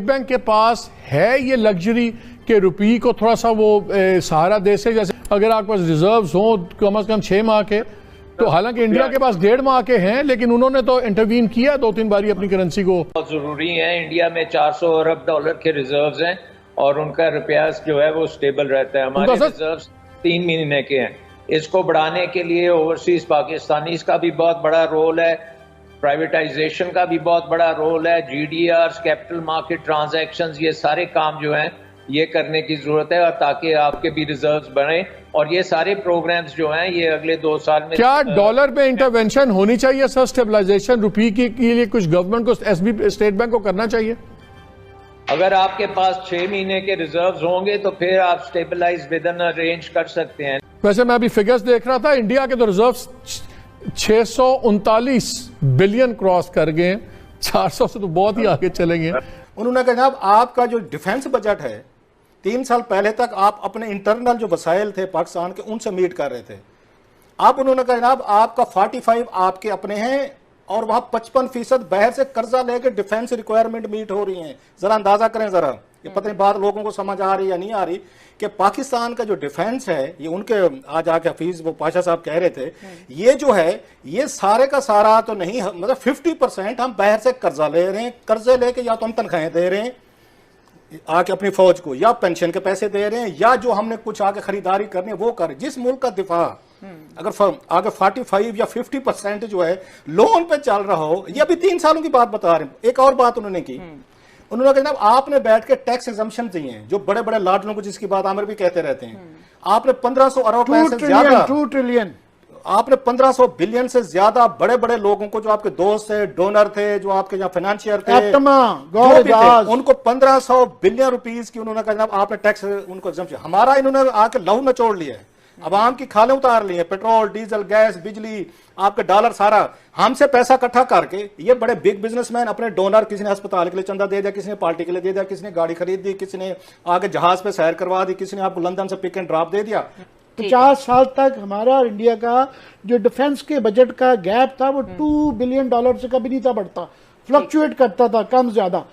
Bank के पास है ये लग्जरी कि रुपये को थोड़ा सा वो सहारा दे से, जैसे अगर आपके पास रिजर्व्स हों कम से कम 6 माह के, तो हालांकि इंडिया के पास 1.5 माह के हैं, लेकिन उन्होंने तो इंटरवीन किया 2-3 बारी अपनी करेंसी को। बहुत जरूरी है। इंडिया में 400 अरब डॉलर के रिजर्व्स हैं और उनका रुपया जो है वो स्टेबल रहता है। हमारे रिजर्व्स 3 महीने के हैं। इसको बढ़ाने के लिए ओवरसीज पाकिस्तानीज का भी बहुत बड़ा रोल है, प्राइवेटाइजेशन का भी बहुत बड़ा रोल है, GDRs, कैपिटल मार्केट ट्रांजैक्शंस, ये सारे काम जो हैं ये करने की जरूरत है, और ताकि आपके भी रिजर्व्स बढ़े। और ये सारे प्रोग्राम्स जो हैं ये अगले 2 साल में। क्या डॉलर पे इंटरवेंशन होनी चाहिए सर, स्टेबलाइजेशन रुपये के लिए कुछ गवर्नमेंट को, SB स्टेट बैंक को करना चाहिए? अगर आपके पास 6 महीने के रिजर्व्स होंगे तो फिर आप स्टेबलाइज विद इन रेंज कर सकते हैं। वैसे मैं अभी फिगर्स देख रहा था, इंडिया के तो रिजर्व्स 639 बिलियन क्रॉस कर गए, 400 से तो बहुत ही आगे चले गए। उन्होंने कहा जनाब आपका जो डिफेंस बजट है 3 साल पहले तक आप अपने इंटरनल जो वसाइल थे पाकिस्तान के उनसे मीट कर रहे थे। आप उन्होंने कहा जनाब आपका 45 आपके अपने हैं और वहां 55% बाहर से कर्जा लेके डिफेंस रिक्वायरमेंट मीट हो रही है। जरा अंदाजा करें जरा, ये पता नहीं बात लोगों को समझ आ रही है या नहीं आ रही कि पाकिस्तान का जो डिफेंस है ये उनके आज आके हफीज वो पाशा साहब कह रहे थे, ये जो है ये सारे का सारा तो नहीं, मतलब 50% हम बाहर से कर्जा ले रहे हैं। कर्जे लेके या तो हम तनख्वाहें दे रहे हैं आके अपनी फौज को, या पेंशन के पैसे दे रहे हैं, या जो हमने कुछ आगे खरीदारी करनी है वो कर। जिस मुल्क का दिफा अगर आगे 45 या 50% जो है लोन पे चल रहा हो, ये अभी 3 सालों की बात बता रहे हैं। एक और बात उन्होंने की, उन्होंने कहा आपने बैठ के टैक्स एग्जम्पशन दिए हैं जो बड़े बड़े लाडलों को, जिसकी बात आमिर भी कहते रहते हैं, आपने 1500 अरब पैसे ज्यादा, 2 ट्रिलियन आपने 1500 बिलियन से ज्यादा बड़े बड़े लोगों को, जो आपके दोस्त थे, डोनर थे, जो आपके यहाँ फाइनेंशियर थे, उनको 1500 बिलियन रुपीस की उन्होंने कहा आपने टैक्स उनको एग्जम्पशन। हमारा इन्होंने आके लहू नचोड़ लिया है, अवाम की खालें उतार ली है, पेट्रोल, डीजल, गैस, बिजली, आपके डॉलर, सारा हमसे पैसा इकट्ठा करके ये बड़े बिग बिजनेसमैन अपने डोनर, किसी ने अस्पताल के लिए चंदा दे दिया, किसी ने पार्टी के लिए दे दिया, किसी ने गाड़ी खरीद दी, किसी ने आगे जहाज पे सैर करवा दी, किसी ने आपको लंदन से पिक एंड ड्रॉप दे दिया। 50 साल तक हमारा और इंडिया का जो डिफेंस के बजट का गैप था वो $2 बिलियन से कभी नहीं था बढ़ता, फ्लक्चुएट करता था कम ज्यादा।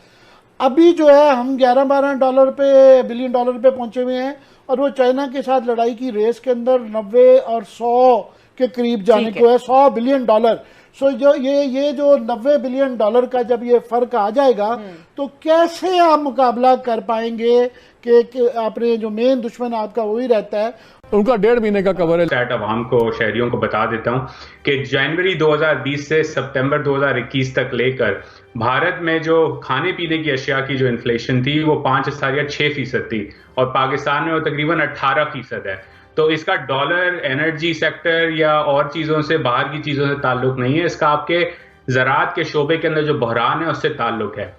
अभी जो है हम 11-12 बिलियन डॉलर पे पहुंचे हुए हैं, और वो चाइना के साथ लड़ाई की रेस के अंदर 90 और 100 के करीब जाने को है, $100 बिलियन। सो जो ये जो $90 बिलियन का जब ये फर्क आ जाएगा तो कैसे आप मुकाबला कर पाएंगे कि आपने जो मेन दुश्मन आपका वही रहता है। उनका 1.5 महीने का कवर है। स्टैट अवाम को, शहरियों को बता देता हूं कि जनवरी 2020 से सितंबर 2021 तक लेकर भारत में जो खाने पीने की अशिया की जो इन्फ्लेशन थी वो 5.6% थी, और पाकिस्तान में वो तकरीबन 18% है। तो इसका डॉलर, एनर्जी सेक्टर या और चीजों से, बाहर की चीजों से ताल्लुक नहीं है, इसका आपके ज़राअत के शोबे के अंदर जो बहरान है उससे ताल्लुक है।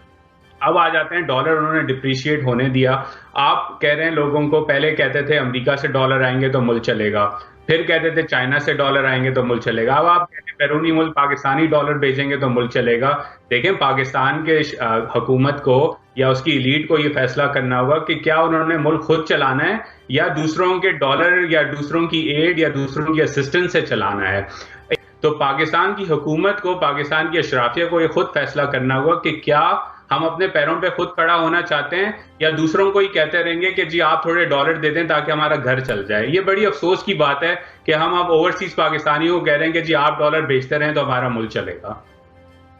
अब आ जाते हैं डॉलर, उन्होंने डिप्रिशिएट होने दिया। आप कह रहे हैं लोगों को, पहले कहते थे अमेरिका से डॉलर आएंगे तो मुल्क चलेगा, फिर कहते थे चाइना से डॉलर आएंगे तो मुल्क चलेगा, अब आप कहते हैं बैरूनी मुल्क पाकिस्तानी डॉलर भेजेंगे तो मुल्क चलेगा। देखें, पाकिस्तान के हुकूमत को या उसकी एलीट को ये फैसला करना होगा कि क्या उन्होंने मुल्क खुद चलाना है या दूसरों के डॉलर या दूसरों की एड या दूसरों की असिस्टेंस से चलाना है। तो पाकिस्तान की हुकूमत को, पाकिस्तान की अशराफिया को ये खुद फैसला करना होगा कि क्या हम अपने पैरों पे खुद खड़ा होना चाहते हैं या दूसरों को ही कहते रहेंगे कि जी आप थोड़े डॉलर दे दें ताकि हमारा घर चल जाए। ये बड़ी अफसोस की बात है कि हम अब ओवरसीज पाकिस्तानियों को कह रहे हैं कि जी आप डॉलर भेजते रहें तो हमारा मुल्क चलेगा।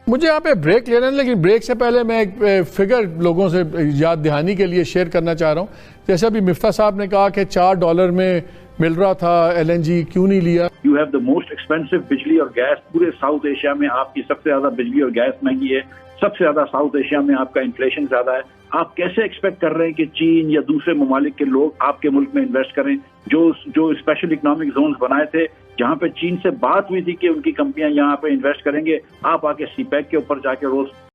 मुझे यहाँ पे ब्रेक लेना है, लेकिन ब्रेक से पहले मैं एक फिगर लोगों से याद दहानी के लिए शेयर करना चाह रहा हूँ। जैसे अभी मिफ्ता साहब ने कहा कि $4 में मिल रहा था LNG, क्यों नहीं लिया? You have the most expensive बिजली और गैस पूरे साउथ एशिया में, आपकी सबसे ज्यादा बिजली और गैस महंगी है, सबसे ज्यादा साउथ एशिया में आपका इन्फ्लेशन ज्यादा है। आप कैसे एक्सपेक्ट कर रहे हैं कि चीन या दूसरे ममालिक के लोग आपके मुल्क में इन्वेस्ट करें? जो स्पेशल इकोनॉमिक जोन्स बनाए थे जहां पे चीन से बात हुई थी कि उनकी कंपनियां यहाँ पे इन्वेस्ट करेंगे, आप आके CPEC के ऊपर जाके रोज